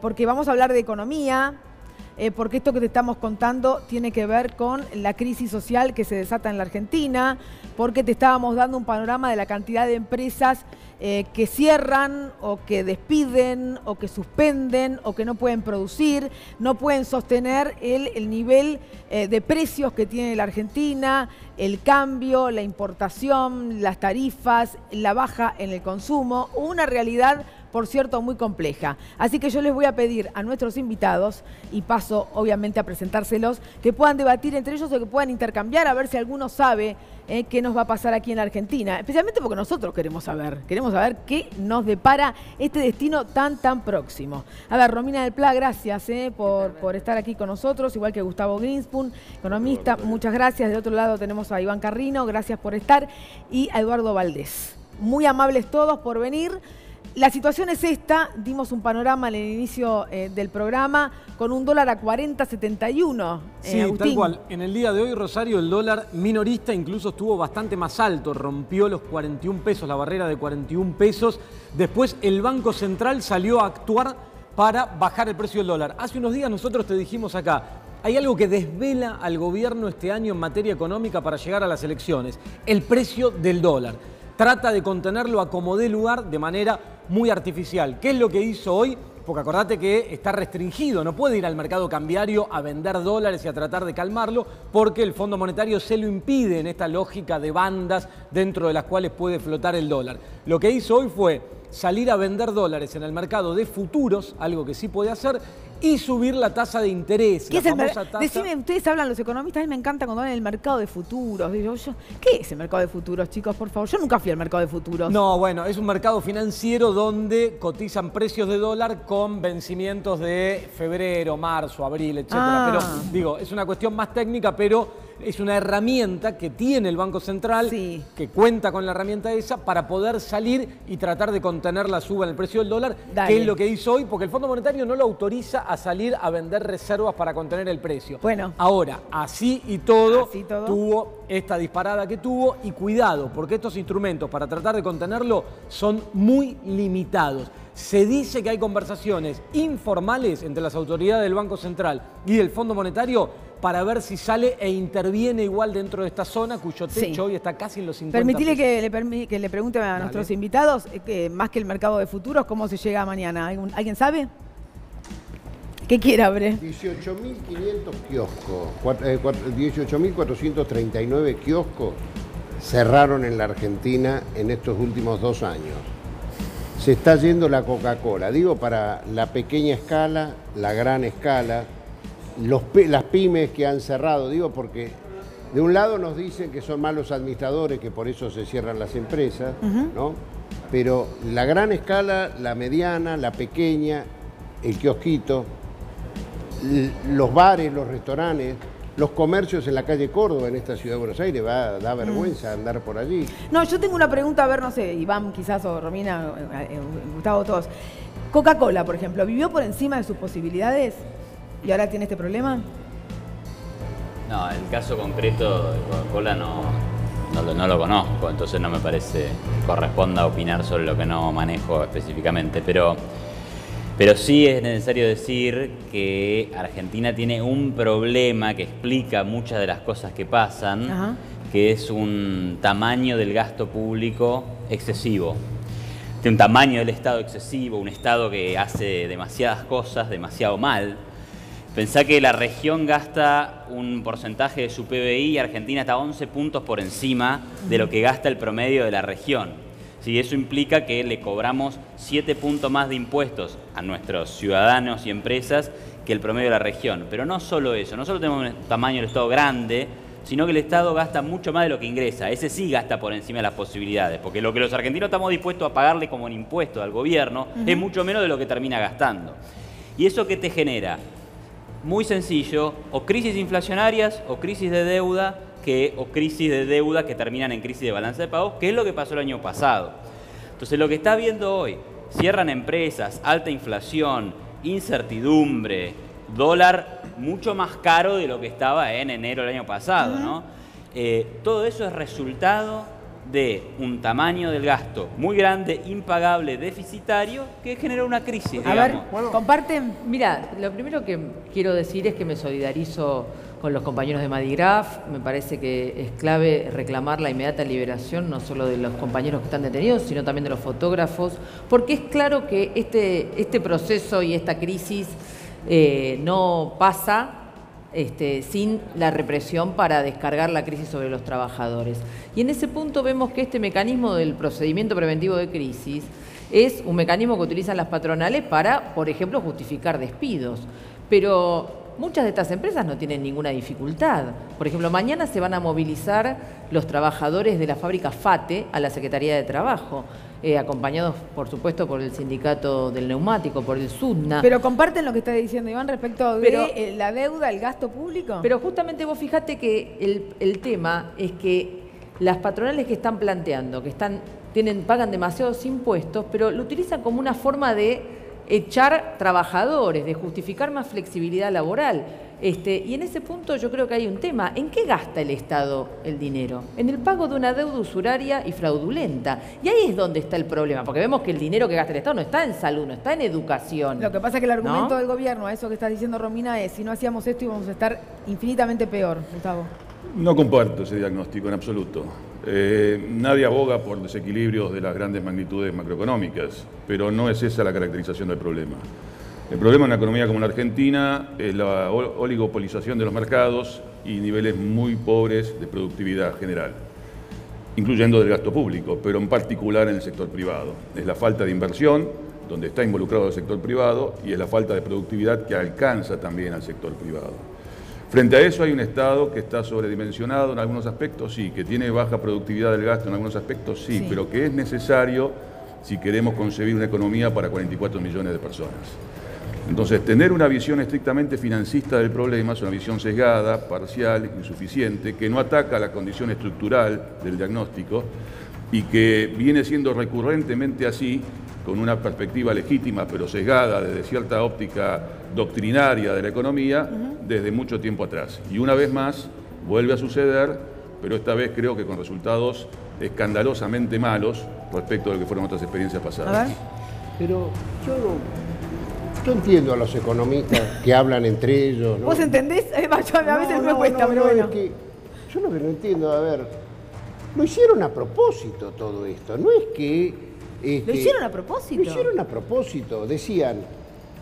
porque vamos a hablar de economía, porque esto que te estamos contando tiene que ver con la crisis social que se desata en la Argentina, porque te estábamos dando un panorama de la cantidad de empresas que cierran o que despiden o que suspenden o que no pueden producir, no pueden sostener el nivel de precios que tiene la Argentina, el cambio, la importación, las tarifas, la baja en el consumo, una realidad, por cierto, muy compleja. Así que yo les voy a pedir a nuestros invitados, y paso obviamente a presentárselos, que puedan debatir entre ellos o que puedan intercambiar a ver si alguno sabe qué nos va a pasar aquí en la Argentina. Especialmente porque nosotros queremos saber qué nos depara este destino tan próximo. A ver, Romina del Pla, gracias por estar aquí con nosotros, igual que Gustavo Grinspoon, economista, muchas gracias. Del otro lado tenemos a Iván Carrino, gracias por estar, y a Eduardo Valdés. Muy amables todos por venir. La situación es esta, dimos un panorama en el inicio del programa, con un dólar a 40.71. Sí, Agustín. tal cual. En el día de hoy, Rosario, el dólar minorista incluso estuvo bastante más alto, rompió los 41 pesos, la barrera de 41 pesos. Después el Banco Central salió a actuar para bajar el precio del dólar. Hace unos días nosotros te dijimos acá, hay algo que desvela al gobierno este año en materia económica para llegar a las elecciones, el precio del dólar. Trata de contenerlo a como dé lugar de manera muy artificial. ¿Qué es lo que hizo hoy? Porque acordate que está restringido, no puede ir al mercado cambiario a vender dólares y a tratar de calmarlo, porque el Fondo Monetario se lo impide en esta lógica de bandas dentro de las cuales puede flotar el dólar. Lo que hizo hoy fue salir a vender dólares en el mercado de futuros, algo que sí puede hacer, y subir la tasa de interés. ¿Qué es Decime, ustedes hablan, los economistas, a mí me encanta cuando hablan del mercado de futuros. ¿Qué es el mercado de futuros, chicos, por favor? Yo nunca fui al mercado de futuros. No, bueno, es un mercado financiero donde cotizan precios de dólar con vencimientos de febrero, marzo, abril, etc. Pero, digo, es una cuestión más técnica, pero es una herramienta que tiene el Banco Central, sí, que cuenta con la herramienta esa para poder salir y tratar de contener la suba en el precio del dólar, que es lo que hizo hoy, porque el Fondo Monetario no lo autoriza a salir a vender reservas para contener el precio. Bueno. Ahora, así todo, tuvo esta disparada que tuvo, y cuidado, porque estos instrumentos para tratar de contenerlo son muy limitados. Se dice que hay conversaciones informales entre las autoridades del Banco Central y del Fondo Monetario para ver si sale e interviene igual dentro de esta zona, cuyo techo hoy está casi en los 50 Permitile pesos. que le pregunte a nuestros invitados, más que el mercado de futuros, ¿cómo se llega mañana? ¿Alguien sabe? ¿Qué quiere, Abre? 18.500 kioscos, 18.439 kioscos cerraron en la Argentina en estos últimos 2 años. Se está yendo la Coca-Cola, digo, para la pequeña escala, la gran escala, las pymes que han cerrado, digo, porque de un lado nos dicen que son malos administradores, que por eso se cierran las empresas, ¿no? Pero la gran escala, la mediana, la pequeña, el kiosquito, los bares, los restaurantes, los comercios en la calle Córdoba, en esta ciudad de Buenos Aires, da vergüenza andar por allí. No, yo tengo una pregunta, a ver, no sé, Iván quizás, o Romina, Gustavo, todos. Coca-Cola, por ejemplo, ¿vivió por encima de sus posibilidades y ahora tiene este problema? No, el caso concreto de Coca-Cola no lo conozco, entonces no me parece que corresponda opinar sobre lo que no manejo específicamente, pero sí es necesario decir que Argentina tiene un problema que explica muchas de las cosas que pasan, que es un tamaño del gasto público excesivo. Tiene un tamaño del Estado excesivo, un Estado que hace demasiadas cosas demasiado mal. Pensá que la región gasta un porcentaje de su PBI y Argentina está 11 puntos por encima de lo que gasta el promedio de la región. Sí, eso implica que le cobramos 7 puntos más de impuestos a nuestros ciudadanos y empresas que el promedio de la región. Pero no solo eso, no solo tenemos un tamaño del Estado grande, sino que el Estado gasta mucho más de lo que ingresa. Ese sí gasta por encima de las posibilidades, porque lo que los argentinos estamos dispuestos a pagarle como un impuesto al gobierno es mucho menos de lo que termina gastando. ¿Y eso qué te genera? Muy sencillo, o crisis inflacionarias o crisis de deuda, o crisis de deuda que terminan en crisis de balanza de pagos, que es lo que pasó el año pasado. Entonces, lo que está viendo hoy, cierran empresas, alta inflación, incertidumbre, dólar mucho más caro de lo que estaba en enero del año pasado, ¿no? Todo eso es resultado de un tamaño del gasto muy grande, impagable, deficitario, que generó una crisis, A ver, digamos. comparten. Mira, lo primero que quiero decir es que me solidarizo con los compañeros de Madigraf. Me parece que es clave reclamar la inmediata liberación, no solo de los compañeros que están detenidos, sino también de los fotógrafos, porque es claro que este proceso y esta crisis no pasa sin la represión para descargar la crisis sobre los trabajadores. Y en ese punto vemos que este mecanismo del procedimiento preventivo de crisis es un mecanismo que utilizan las patronales para, por ejemplo, justificar despidos. Pero muchas de estas empresas no tienen ninguna dificultad. Por ejemplo, mañana se van a movilizar los trabajadores de la fábrica FATE a la Secretaría de Trabajo, acompañados, por supuesto, por el sindicato del neumático, por el SUDNA. Pero comparten lo que está diciendo Iván respecto de la deuda, el gasto público. Pero justamente vos fijate que el tema es que las patronales que están planteando, que pagan demasiados impuestos, pero lo utilizan como una forma de echar trabajadores, de justificar más flexibilidad laboral. Y en ese punto yo creo que hay un tema. ¿En qué gasta el Estado el dinero? En el pago de una deuda usuraria y fraudulenta. Y ahí es donde está el problema, porque vemos que el dinero que gasta el Estado no está en salud, no está en educación. Lo que pasa es que el argumento del gobierno a eso que está diciendo Romina es: si no hacíamos esto íbamos a estar infinitamente peor, Gustavo. No comparto ese diagnóstico en absoluto. Nadie aboga por desequilibrios de las grandes magnitudes macroeconómicas, pero no es esa la caracterización del problema. El problema en una economía como la Argentina es la oligopolización de los mercados y niveles muy pobres de productividad general, incluyendo del gasto público, pero en particular en el sector privado. Es la falta de inversión, donde está involucrado el sector privado, y es la falta de productividad que alcanza también al sector privado. Frente a eso hay un Estado que está sobredimensionado en algunos aspectos, sí, que tiene baja productividad del gasto en algunos aspectos, sí, pero que es necesario si queremos concebir una economía para 44 millones de personas. Entonces, tener una visión estrictamente financista del problema es una visión sesgada, parcial, insuficiente, que no ataca la condición estructural del diagnóstico y que viene siendo recurrentemente así, con una perspectiva legítima pero sesgada desde cierta óptica doctrinaria de la economía desde mucho tiempo atrás. Y una vez más vuelve a suceder, pero esta vez creo que con resultados escandalosamente malos respecto de lo que fueron otras experiencias pasadas. A ver. Pero yo entiendo a los economistas que hablan entre ellos, ¿no? ¿Vos entendés? A veces me cuesta, pero bueno. Es que yo lo que no entiendo, a ver, lo hicieron a propósito todo esto, no es que... ¿Lo hicieron a propósito? Lo hicieron a propósito, decían...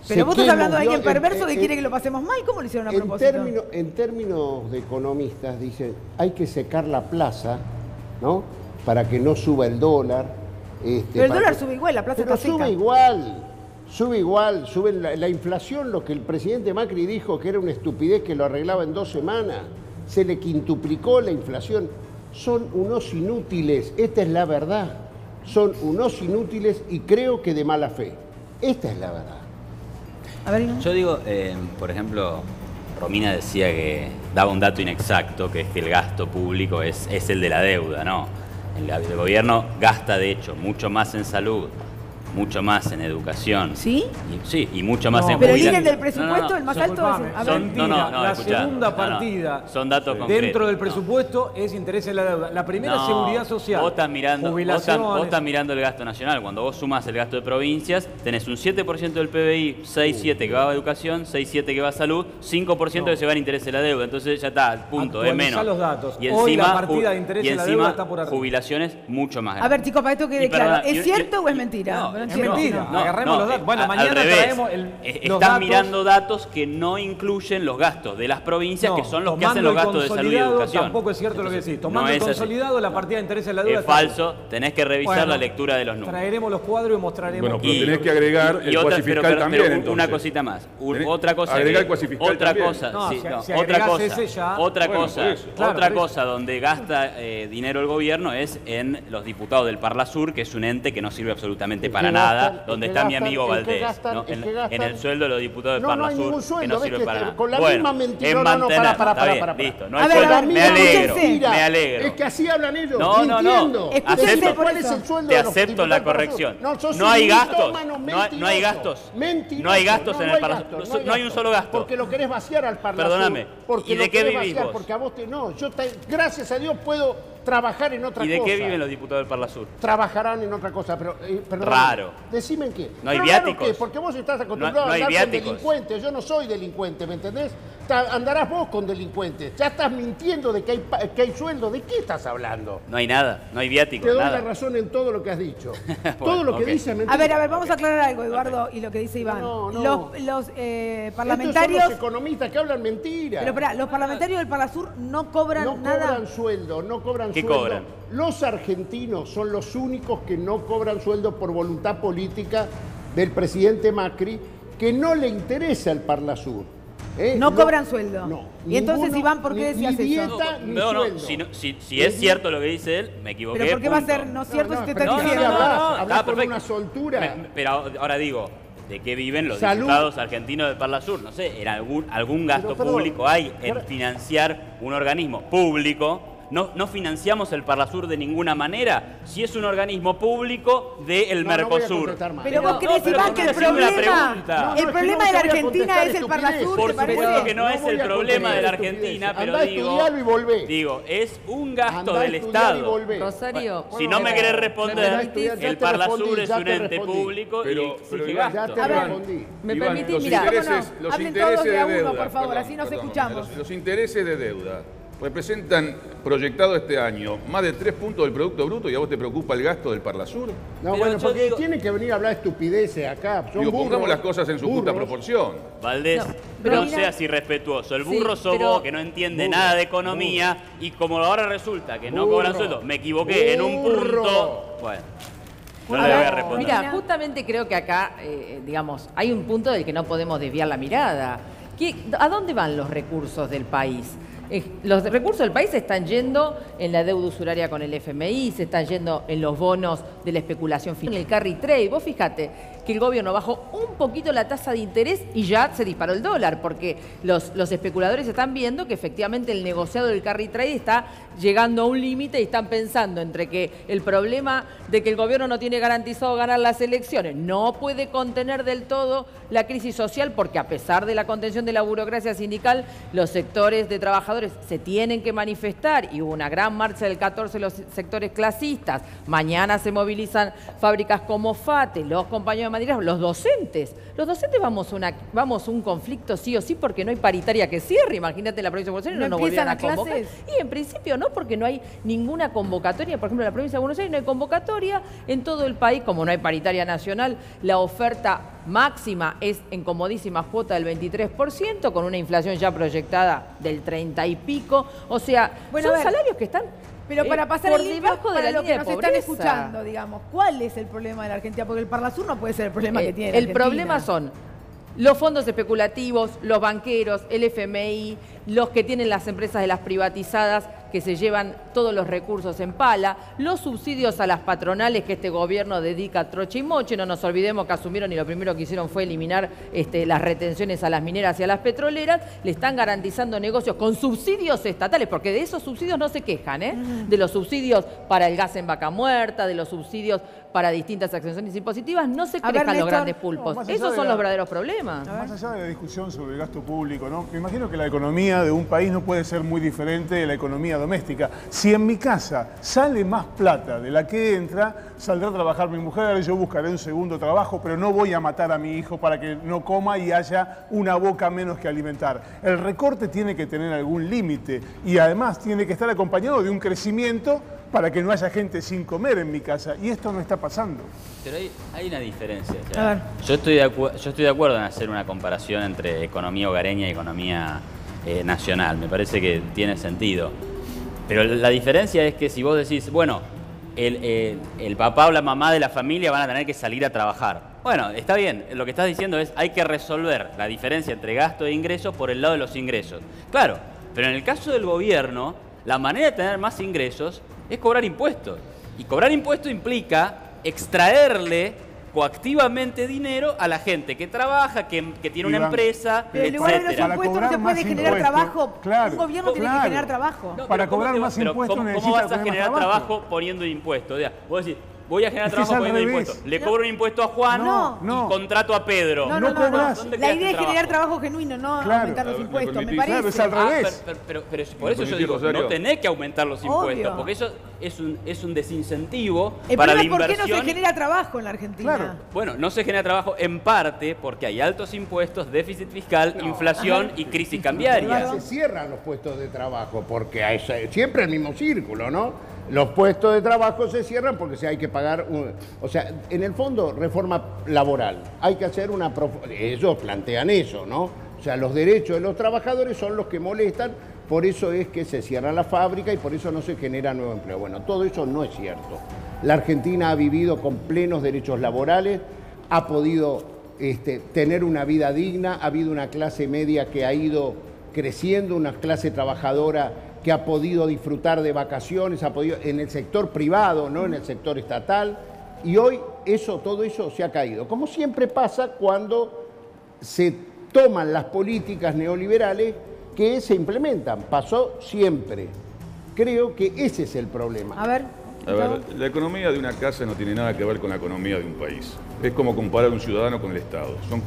Pero vos estás hablando de alguien perverso que quiere que lo pasemos mal, ¿cómo lo hicieron a propósito? En términos de economistas dicen, hay que secar la plaza, ¿no? Para que no suba el dólar. Pero el dólar sube igual, la plaza está seca. Sube igual, sube la inflación, lo que el presidente Macri dijo que era una estupidez que lo arreglaba en 2 semanas, se le quintuplicó la inflación. Son unos inútiles, esta es la verdad. Son unos inútiles y creo que de mala fe. Esta es la verdad. A ver, yo digo, por ejemplo, Romina decía que daba un dato inexacto, que es que el gasto público es el de la deuda, ¿no? El gobierno gasta, de hecho, mucho más en salud, mucho más en educación. ¿Sí? Y mucho más en pero jubilación. el líder del presupuesto, el más alto es... A ver. La segunda partida son datos concretos. Dentro del presupuesto es interés en la deuda. La primera es seguridad social. Vos estás mirando el gasto nacional. Cuando vos sumás el gasto de provincias, tenés un 7% del PBI, 6,7 que va a educación, 6,7 que va a salud, 5% que se va en interés en la deuda. Entonces ya está, punto, es menos. Los datos. Y Hoy encima, la partida de interés en la deuda está por arriba. Jubilaciones mucho más grandes. A ver, chicos, para esto quede claro. ¿Es cierto o es mentira? Es mentira. Agarremos los datos. Bueno, mañana traemos los Están datos. mirando datos que no incluyen los gastos de las provincias, que son los que hacen los gastos de salud y educación. Tampoco es cierto lo que decís. Tomando el consolidado, la partida de interés en la deuda es falso. Tenés que revisar la lectura de los números. Traeremos los cuadros y mostraremos. Bueno, pero tenés que agregar el cuasi fiscal también, entonces. Una cosita más. Otra cosa. Agregar el cuasi fiscal otra cosa donde gasta dinero el gobierno es en los diputados del Parlasur, que es un ente que no sirve absolutamente para nada, donde está mi amigo Valdés, ¿no? En el sueldo de los diputados de Parlasur, que no sirve para nada. Con la misma mentira. Para. Listo, no hay sueldo. Me alegro. Es que así hablan ellos. No. Escuchen, ¿cuál es el sueldo Te de los acepto la diputados corrección. No hay gastos. No hay gastos. No hay gastos en el Parlasur. No hay un solo gasto. Porque lo querés vaciar al Parlasur. Perdóname. ¿Y de qué vivís vos? Porque a vos no. Yo, gracias a Dios, puedo trabajar en otra cosa. ¿Y de qué viven los diputados del Parlasur? Trabajarán en otra cosa, pero perdón. Raro. Decime en qué. No hay Pero viáticos. Raro, porque vos estás acostumbrado No hay a andar con viáticos. delincuentes. Yo no soy delincuente, ¿me entendés? Andarás vos con delincuentes. Ya estás mintiendo de que hay sueldo. ¿De qué estás hablando? No hay nada, no hay viáticos, Te doy nada. la razón en todo lo que has dicho. Bueno, todo lo que ok. dice es mentira. A ver, vamos a aclarar algo, Eduardo, y lo que dice Iván. No. Los Estos parlamentarios... son los economistas que hablan mentiras. Pero espera, los parlamentarios del Parlasur no cobran No nada. cobran sueldo, no cobran ¿Qué sueldo. cobran? Los argentinos son los únicos que no cobran sueldo por voluntad política del presidente Macri, que no le interesa el Parlasur. No cobran sueldo. No. Y entonces, Iván, ¿por qué ni decías eso? dieta, ni No, sueldo. si es cierto lo que dice él, me equivoqué. Pero ¿por qué va a punto. ser no cierto si te pero está ¿qué diciendo? hablas? Hablas está con perfecto. una soltura. Pero ahora digo, ¿de qué viven los Salud. diputados argentinos del Parlasur? No sé, en algún gasto perdón, público hay en pero- financiar un organismo público. No financiamos el Parlasur de ninguna manera. Si es un organismo público del No voy a Mercosur. contestar más. Pero vos No, crees, pero Iván, ¿por que qué el haciendo una problema, pregunta? el No, problema es de la que no te voy a Argentina contestar es el estupideces. Parlasur, Por ¿te parece? supuesto que no No es voy el a problema de la contestar Argentina, estupideces. pero Andá a estudiarlo y volvé. digo, es un gasto Andá a del estudiar y Estado. volvé. Rosario, Si no me querés ¿me responder, permitís? Ya el te Parlasur respondí, es ya un te ente respondí. público Pero, y exige Iván, Ya gasto. te A ver, respondí. ¿me Iván, permitís? los Mirá. intereses, ¿Cómo no? los Hablen intereses todos de a uno, deuda, por favor, así nos perdón, escuchamos. Los intereses de deuda representan, proyectado este año, más de 3 puntos del Producto Bruto y a vos te preocupa el gasto del Parlasur. No, Pero bueno, yo porque digo- tiene que venir a hablar estupideces acá. Son Digo, pongamos burros, las cosas en su justa burros. proporción. Valdés, No, no, pero mira- seas irrespetuoso. El Sí, burro sos pero- vos, que no entiende Burro, nada de economía, y como ahora resulta que no Burro, cobran sueldo, me equivoqué en un burro. punto. Bueno, no A le voy a ver, responder. Mira, justamente creo que acá, digamos, hay un punto del que no podemos desviar la mirada. ¿A dónde van los recursos del país? Los recursos del país se están yendo en la deuda usuraria con el FMI, se están yendo en los bonos de la especulación financiera, en el carry trade. Vos fíjate que el gobierno bajó un poquito la tasa de interés y ya se disparó el dólar, porque los especuladores están viendo que efectivamente el negociado del carry trade está llegando a un límite y están pensando entre que el problema de que el gobierno no tiene garantizado ganar las elecciones, no puede contener del todo la crisis social, porque a pesar de la contención de la burocracia sindical, los sectores de trabajadores se tienen que manifestar y hubo una gran marcha del 14 de los sectores clasistas. Mañana se movilizan fábricas como FATE, los compañeros de Madrid, los docentes. Los docentes vamos a un conflicto sí o sí porque no hay paritaria que cierre. Imagínate la provincia de Buenos Aires, ¿No no empiezan volvieron a a convocar. clases? Y en principio no, porque no hay ninguna convocatoria. Por ejemplo, en la provincia de Buenos Aires no hay convocatoria. En todo el país, como no hay paritaria nacional, la oferta máxima es en comodísima cuota del 23%, con una inflación ya proyectada del 30 y pico. O sea, Bueno, son a ver, salarios que están Pero para pasar por el limpio, debajo de para la lo que línea nos de están pobreza. escuchando, digamos, ¿cuál es el problema de la Argentina? Porque el Parlasur no puede ser el problema que tiene la El Argentina. problema son los fondos especulativos, los banqueros, el FMI, los que tienen las empresas de las privatizadas que se llevan todos los recursos en pala, los subsidios a las patronales que este gobierno dedica a troche y moche. No nos olvidemos que asumieron y lo primero que hicieron fue eliminar las retenciones a las mineras y a las petroleras. Le están garantizando negocios con subsidios estatales, porque de esos subsidios no se quejan, ¿eh? De los subsidios para el gas en vaca muerta, de los subsidios para distintas acciones impositivas, no se A ver, quejan los Néstor. grandes pulpos. No, más allá Esos de son la- los verdaderos problemas. Más allá de la discusión sobre el gasto público, ¿no? Me imagino que la economía de un país no puede ser muy diferente de la economía doméstica. Si en mi casa sale más plata de la que entra, saldrá a trabajar mi mujer, yo buscaré un segundo trabajo, pero no voy a matar a mi hijo para que no coma y haya una boca menos que alimentar. El recorte tiene que tener algún límite y además tiene que estar acompañado de un crecimiento para que no haya gente sin comer en mi casa. Y esto no está pasando. Pero hay una diferencia. o sea, A ver. yo estoy de acuerdo en hacer una comparación entre economía hogareña y economía nacional. Me parece que tiene sentido. Pero la diferencia es que si vos decís, bueno, el papá o la mamá de la familia van a tener que salir a trabajar. Bueno, está bien. Lo que estás diciendo es hay que resolver la diferencia entre gasto e ingresos por el lado de los ingresos. Claro, pero en el caso del gobierno, la manera de tener más ingresos es cobrar impuestos. Y cobrar impuestos implica extraerle coactivamente dinero a la gente que trabaja, que tiene una Iván, empresa, Pero en lugar de los etcétera. Para impuestos no cobrar se puede más generar impuestos, trabajo. claro, Un gobierno tiene que claro. generar trabajo. No, Para pero ¿cómo cobrar te va- más pero impuestos ¿cómo necesita vas a tener más generar trabajo? trabajo poniendo impuestos? O sea, vos decís, voy a generar Es que trabajo es al poniendo revés. impuestos. Le cobro un impuesto a Juan No. y contrato a Pedro. No, No cobras. ¿Dónde La queda idea es este generar trabajo? trabajo genuino, no Claro. aumentar los ¿Me impuestos, me permitís? parece. Claro, es al revés. Pero por eso yo permitís, digo, Rosario? no tenés que aumentar los impuestos, Obvio. porque eso es un desincentivo El para la problema es por qué no inversión. se genera trabajo en la Argentina. Claro. Bueno, no se genera trabajo en parte porque hay altos impuestos, déficit fiscal, inflación y crisis cambiaria. Se cierran los puestos de trabajo porque hay siempre el mismo círculo, ¿no? Los puestos de trabajo se cierran porque hay que pagar, o sea, en el fondo, reforma laboral. Hay que hacer ellos plantean eso, ¿no? O sea, los derechos de los trabajadores son los que molestan, por eso es que se cierra la fábrica y por eso no se genera nuevo empleo. Bueno, todo eso no es cierto. La Argentina ha vivido con plenos derechos laborales, ha podido tener una vida digna, ha habido una clase media que ha ido creciendo, una clase trabajadora que ha podido disfrutar de vacaciones, ha podido en el sector privado, no en el sector estatal, y hoy todo eso se ha caído. Como siempre pasa cuando se toman las políticas neoliberales que se implementan. Pasó siempre. Creo que ese es el problema. A ver, La economía de una casa no tiene nada que ver con la economía de un país. Es como comparar un ciudadano con el Estado. Son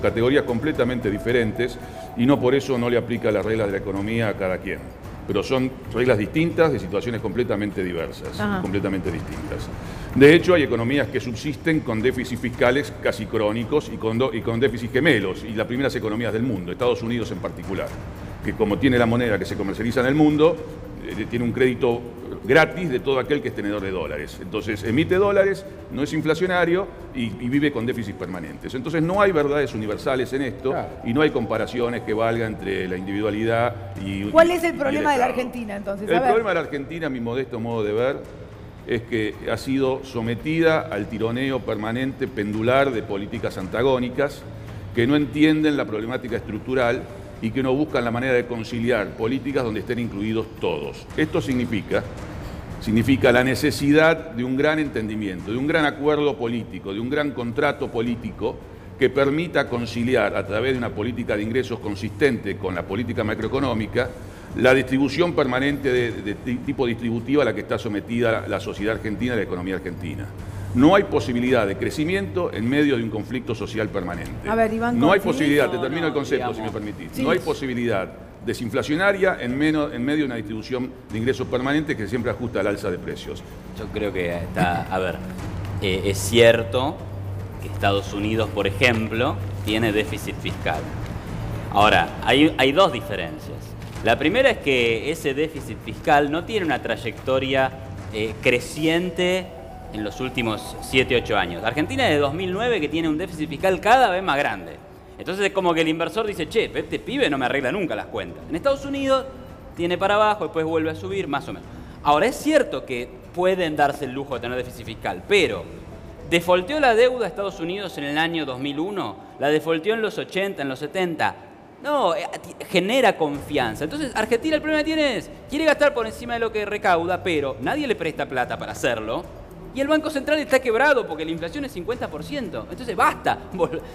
categorías completamente diferentes y no por eso no le aplica las reglas de la economía a cada quien. Pero son reglas distintas de situaciones completamente diversas, completamente distintas. De hecho, hay economías que subsisten con déficits fiscales casi crónicos y con déficits gemelos, y las primeras economías del mundo, Estados Unidos en particular, que como tiene la moneda que se comercializa en el mundo, tiene un crédito gratis de todo aquel que es tenedor de dólares. Entonces, emite dólares, no es inflacionario y vive con déficits permanentes. Entonces, no hay verdades universales en esto y no hay comparaciones que valgan entre la individualidad y ¿cuál es el y problema de la Estado. Argentina entonces? El problema de la Argentina, a mi modesto modo de ver, es que ha sido sometida al tironeo permanente pendular de políticas antagónicas que no entienden la problemática estructural y que no buscan la manera de conciliar políticas donde estén incluidos todos. Esto significa la necesidad de un gran entendimiento, de un gran acuerdo político, de un gran contrato político que permita conciliar a través de una política de ingresos consistente con la política macroeconómica la distribución permanente de tipo distributivo a la que está sometida la sociedad argentina y la economía argentina. No hay posibilidad de crecimiento en medio de un conflicto social permanente. A ver, Iván, no hay ¿coincidís? posibilidad, te termino el concepto, si me permitís. Sí. No hay posibilidad desinflacionaria en medio de una distribución de ingresos permanentes que siempre ajusta al alza de precios. Yo creo que está, es cierto que Estados Unidos, por ejemplo, tiene déficit fiscal. Ahora, hay dos diferencias. La primera es que ese déficit fiscal no tiene una trayectoria creciente en los últimos 7, 8 años. Argentina es de 2009 que tiene un déficit fiscal cada vez más grande. Entonces es como que el inversor dice, che, este pibe no me arregla nunca las cuentas. En Estados Unidos tiene para abajo, después vuelve a subir, más o menos. Ahora, es cierto que pueden darse el lujo de tener déficit fiscal, pero ¿defolteó la deuda a Estados Unidos en el año 2001? ¿La defolteó en los 80, en los 70? No, genera confianza. Entonces, Argentina el problema que tiene es, quiere gastar por encima de lo que recauda, pero nadie le presta plata para hacerlo. Y el Banco Central está quebrado porque la inflación es 50%. Entonces, basta.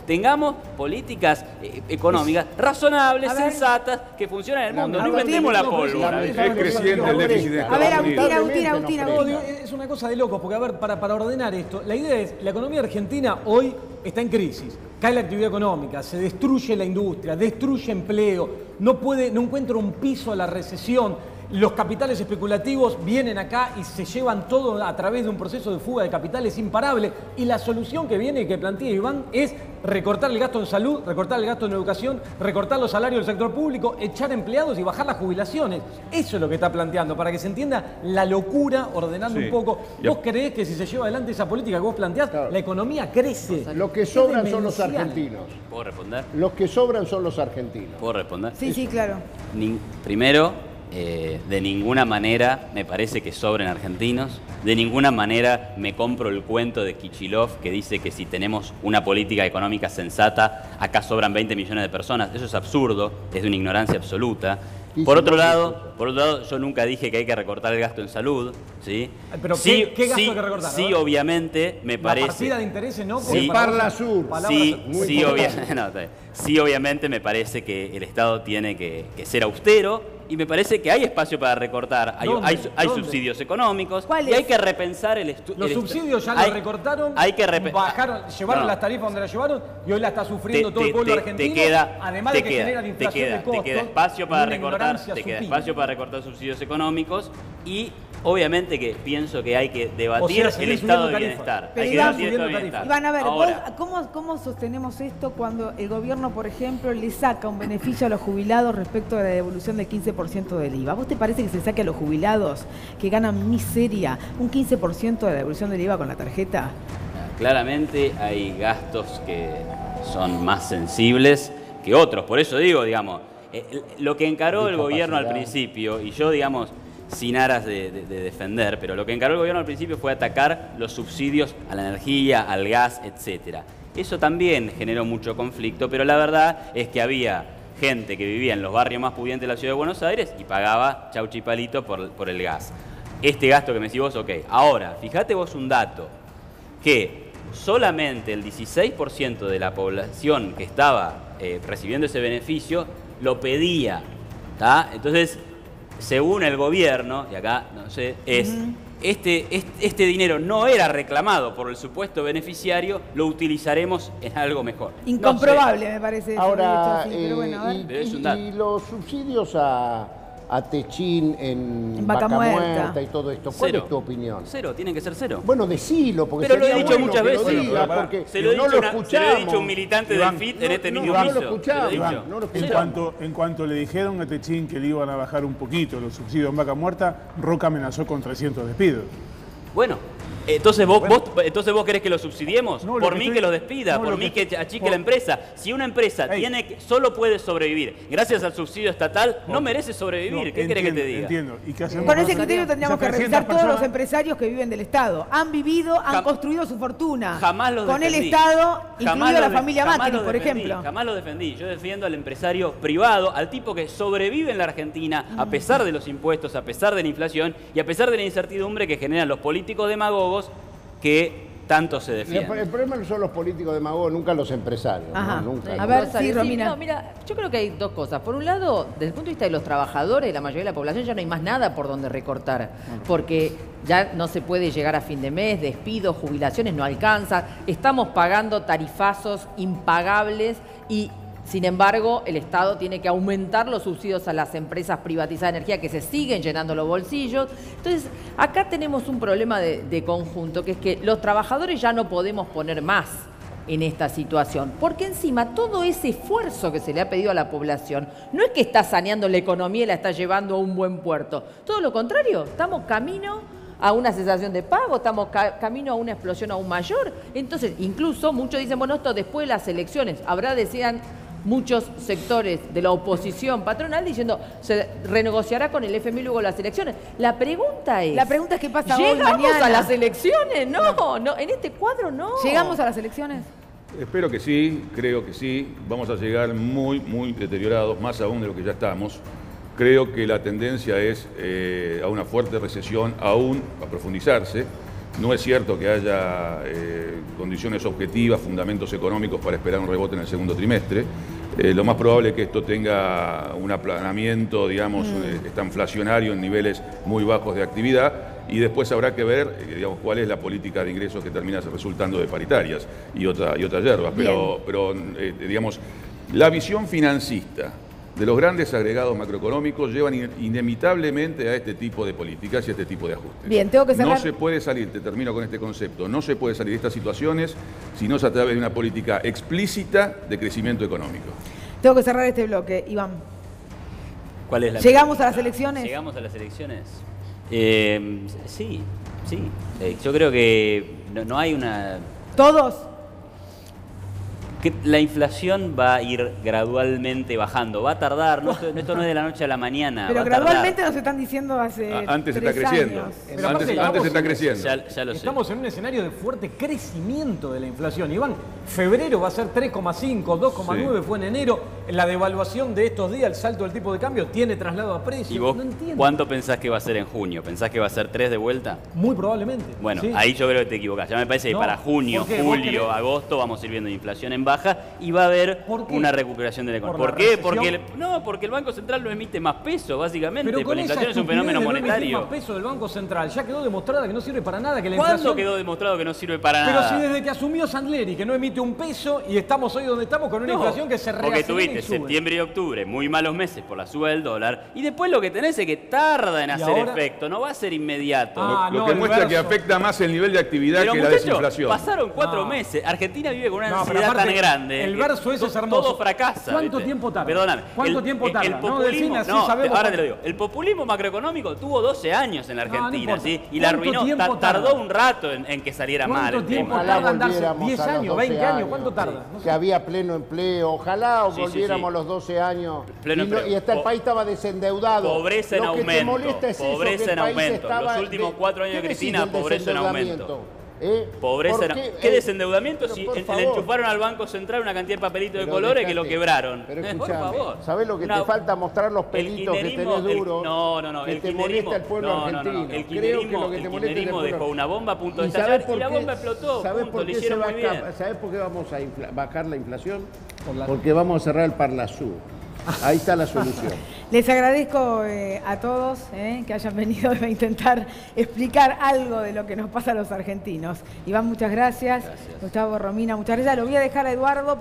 Tengamos políticas económicas razonables, sensatas, que funcionan en el mundo. No inventemos la pólvora. Es creciente el déficit de A ver, Estados Unidos. Agustín. No, es una cosa de locos, porque a ver, para ordenar esto, la idea es, la economía argentina hoy está en crisis, cae la actividad económica, se destruye la industria, destruye empleo, no encuentra un piso a la recesión. Los capitales especulativos vienen acá y se llevan todo a través de un proceso de fuga de capitales imparable. Y la solución que viene, que plantea Iván, es recortar el gasto en salud, recortar el gasto en educación, recortar los salarios del sector público, echar empleados y bajar las jubilaciones. Eso es lo que está planteando, para que se entienda la locura, ordenando un poco. ¿Vos creés que si se lleva adelante esa política que vos planteás, la economía crece? Lo que sobran son los argentinos. ¿Puedo responder? Los que sobran son los argentinos. ¿Puedo responder? Sí, claro. Primero, de ninguna manera me parece que sobren argentinos, de ninguna manera me compro el cuento de Kicillof que dice que si tenemos una política económica sensata, acá sobran 20 millones de personas. Eso es absurdo, es de una ignorancia absoluta. Por otro lado, yo nunca dije que hay que recortar el gasto en salud, ¿sí? Pero ¿qué gasto hay que recortar? Sí, obviamente, me parece... La partida de intereses, ¿no? Sí, Parla Sur. Sí, obviamente me parece que el Estado tiene que ser austero y me parece que hay espacio para recortar. Hay ¿Dónde? subsidios económicos y ¿Cuáles? hay que repensar el estudio. Los subsidios ya los recortaron, llevaron las tarifas donde las llevaron y hoy la está sufriendo todo el pueblo argentino. Además de que generan inflación de costos. Te queda espacio para una recortar, ignorancia te queda supina. espacio para recortar subsidios económicos y obviamente que pienso que hay que debatir O sea, el seguir estado de subiendo bienestar. tarifas. Pero Hay que Iván, debatir el estado de bienestar. Iván, a ver, Ahora, ¿cómo sostenemos esto cuando el gobierno, por ejemplo, le saca un beneficio a los jubilados respecto a la devolución del 15% del IVA? ¿Vos te parece que se saque a los jubilados que ganan miseria un 15% de la devolución del IVA con la tarjeta? claramente hay gastos que son más sensibles que otros. Por eso digo, digamos, lo que encaró el gobierno al principio, y yo, digamos, sin aras de defender, pero lo que encaró el gobierno al principio fue atacar los subsidios a la energía, al gas, etc. Eso también generó mucho conflicto, pero la verdad es que había gente que vivía en los barrios más pudientes de la ciudad de Buenos Aires y pagaba chauchi palito por el gas. Este gasto que me decís vos, ok. Ahora, fíjate vos un dato, que solamente el 16% de la población que estaba recibiendo ese beneficio lo pedía, ¿tá? Entonces, según el gobierno, y acá no sé, este dinero no era reclamado por el supuesto beneficiario, lo utilizaremos en algo mejor. Incomprobable, me parece. Ahora, así, pero bueno, a ver. Pero es un dato. y los subsidios a Techín en Vaca Vaca Muerta. Muerta y todo esto, ¿cuál Cero. es tu opinión? Cero, tienen que ser cero. Bueno, decilo, porque Pero lo he sería dicho bueno muchas que lo veces. diga, Pero, porque Se lo he no dicho, lo se lo he escuchamos. dicho a un militante Iván, del FIT en este mismo no lo piso. escuchamos, Se lo he dicho. Iván, no lo En escuchamos. cuanto le dijeron a Techín que le iban a bajar un poquito los subsidios en Vaca Muerta, Roca amenazó con 300 despidos. Bueno, entonces vos querés que lo subsidiemos, No, lo por que mí estoy- que lo despida, no, por lo mí que- que achique por- la empresa. Si una empresa solo puede sobrevivir gracias al subsidio estatal, no merece sobrevivir. ¿Qué querés que te diga? Entiendo. ¿Y qué hacemos? Con ese criterio tendríamos que Esas 300 revisar todos los personas- empresarios que viven del Estado. Han vivido, han construido su fortuna. Jamás los Con defendí. el Estado, Jamás incluido la los familia jamás Macri, los por defendí, ejemplo. Jamás lo defendí. Yo defiendo al empresario privado, al tipo que sobrevive en la Argentina a pesar de los impuestos, a pesar de la inflación y a pesar de la incertidumbre que generan los políticos demagogos que tanto se defienden. El problema no son los políticos demagogos, nunca los empresarios. Ajá. No, nunca. A ver, Rosario, sí, Romina. No, mira, yo creo que hay dos cosas. Por un lado, desde el punto de vista de los trabajadores, la mayoría de la población ya no hay más nada por donde recortar, porque ya no se puede llegar a fin de mes, despidos, jubilaciones, no alcanza. Estamos pagando tarifazos impagables y, sin embargo, el Estado tiene que aumentar los subsidios a las empresas privatizadas de energía que se siguen llenando los bolsillos. Entonces, acá tenemos un problema de conjunto, que es que los trabajadores ya no podemos poner más en esta situación, porque encima todo ese esfuerzo que se le ha pedido a la población no es que está saneando la economía y la está llevando a un buen puerto, todo lo contrario, estamos camino a una cesación de pago, estamos camino a una explosión aún mayor. Entonces, incluso muchos dicen, bueno, esto después de las elecciones, decían muchos sectores de la oposición patronal diciendo, se renegociará con el FMI luego de las elecciones. La pregunta es, ¿qué pasa hoy, ¿llegamos mañana? a las elecciones? No, en este cuadro no. ¿Llegamos a las elecciones? Espero que sí, creo que sí. Vamos a llegar muy, muy deteriorados, más aún de lo que ya estamos. Creo que la tendencia es a una fuerte recesión, aún a profundizarse. No es cierto que haya condiciones objetivas, fundamentos económicos para esperar un rebote en el segundo trimestre. Lo más probable es que esto tenga un aplanamiento, digamos, estanflacionario en niveles muy bajos de actividad y después habrá que ver, digamos, cuál es la política de ingresos que termina resultando de paritarias y otras hierbas. Pero digamos, la visión financista de los grandes agregados macroeconómicos llevan inevitablemente a este tipo de políticas y a este tipo de ajustes. Bien, tengo que cerrar. No se puede salir, te termino con este concepto, no se puede salir de estas situaciones si no es a través de una política explícita de crecimiento económico. Tengo que cerrar este bloque, Iván. ¿Cuál es la ¿Llegamos pregunta? a las elecciones? ¿Llegamos a las elecciones? Sí. Yo creo que no hay una... ¿Todos? Que la inflación va a ir gradualmente bajando, va a tardar, esto no es de la noche a la mañana. Pero va a tardar. gradualmente nos están diciendo hace Antes 3 está creciendo. años. Pero Antes aparte está creciendo. Ya lo sé. Estamos en un escenario de fuerte crecimiento de la inflación. Iván, febrero va a ser 3,5, 2,9 fue en enero. La devaluación de estos días, el salto del tipo de cambio, tiene traslado a precios. ¿Y vos No entiendo. cuánto pensás que va a ser en junio? ¿Pensás que va a ser 3 de vuelta? Muy probablemente. Bueno, sí. ahí yo creo que te equivocás. Ya me parece que No, para junio, ¿por qué? ¿Vos julio, querés? agosto vamos a ir viendo inflación en baja. baja y va a haber ¿Por qué? una recuperación de la economía. ¿Por qué? Porque el Banco Central no emite más pesos, básicamente. Pero Porque la esa inflación es un fenómeno estupidez de no emitir monetario. más peso del Banco Central ya quedó demostrada que no sirve para nada. Que la ¿Cuándo inflación... quedó demostrado que no sirve para Pero nada? si desde que asumió Sandleri, que no emite un peso y estamos hoy donde estamos con una inflación que se reacelera porque tuviste y sube. septiembre y octubre, muy malos meses por la suba del dólar, y después lo que tenés es que tarda en hacer ahora? efecto, no va a ser inmediato. Lo que el muestra verso. que afecta más el nivel de actividad Pero que la muchachos, desinflación. pasaron 4 No. meses. Argentina vive con una No, pero ansiedad aparte, tan grande. el que verso ese es hermoso. Todo fracasa. ¿Cuánto ¿viste? tiempo tarda? Perdóname. ¿Cuánto tiempo tarda? El No, populismo, decime así, no, sabemos ahora cuánto. te lo digo. El populismo macroeconómico tuvo 12 años en la No, no Argentina, importa. ¿sí? Y la ¿Cuánto arruinó. tiempo Tardó tarda? un rato en que saliera mal ¿Cuánto el tiempo tema. Ojalá tarda en darse? volviéramos 10 a los años, 12 20 años, ¿cuánto tarda? No sé. Que había pleno empleo, ojalá Sí, sí, volviéramos sí. a los 12 años. Pleno y, empleo. y hasta el país estaba desendeudado. Pobreza en Lo que te aumento, molesta es eso, pobreza que el en país aumento. estaba Los últimos 4 años de ¿Qué decís Cristina, del pobreza en aumento. desendeudamiento? Pobreza ¿Por en... qué? ¿Qué desendeudamiento? Pero Si por le favor. enchufaron al Banco Central una cantidad de papelitos de Pero colores que lo dejate. quebraron. Pero Por escuchame, favor. ¿sabés lo que te falta? Mostrar los pelitos que kirchnerismo, tenés duros. No, que el te kirchnerismo, molesta el pueblo argentino. El Creo que kirchnerismo, lo que te molesta es el kirchnerismo pueblo. dejó una bomba a punto de ¿Y sabés estallar por y la qué? bomba explotó. ¿Sabés Punto, por le qué hicieron se va muy bien. ¿Sabés por qué vamos a bajar la inflación? Porque vamos a cerrar el Parlasur. Ahí está la solución. Les agradezco a todos que hayan venido a intentar explicar algo de lo que nos pasa a los argentinos. Iván, muchas gracias. Gustavo, Romina, muchas gracias. Lo voy a dejar a Eduardo.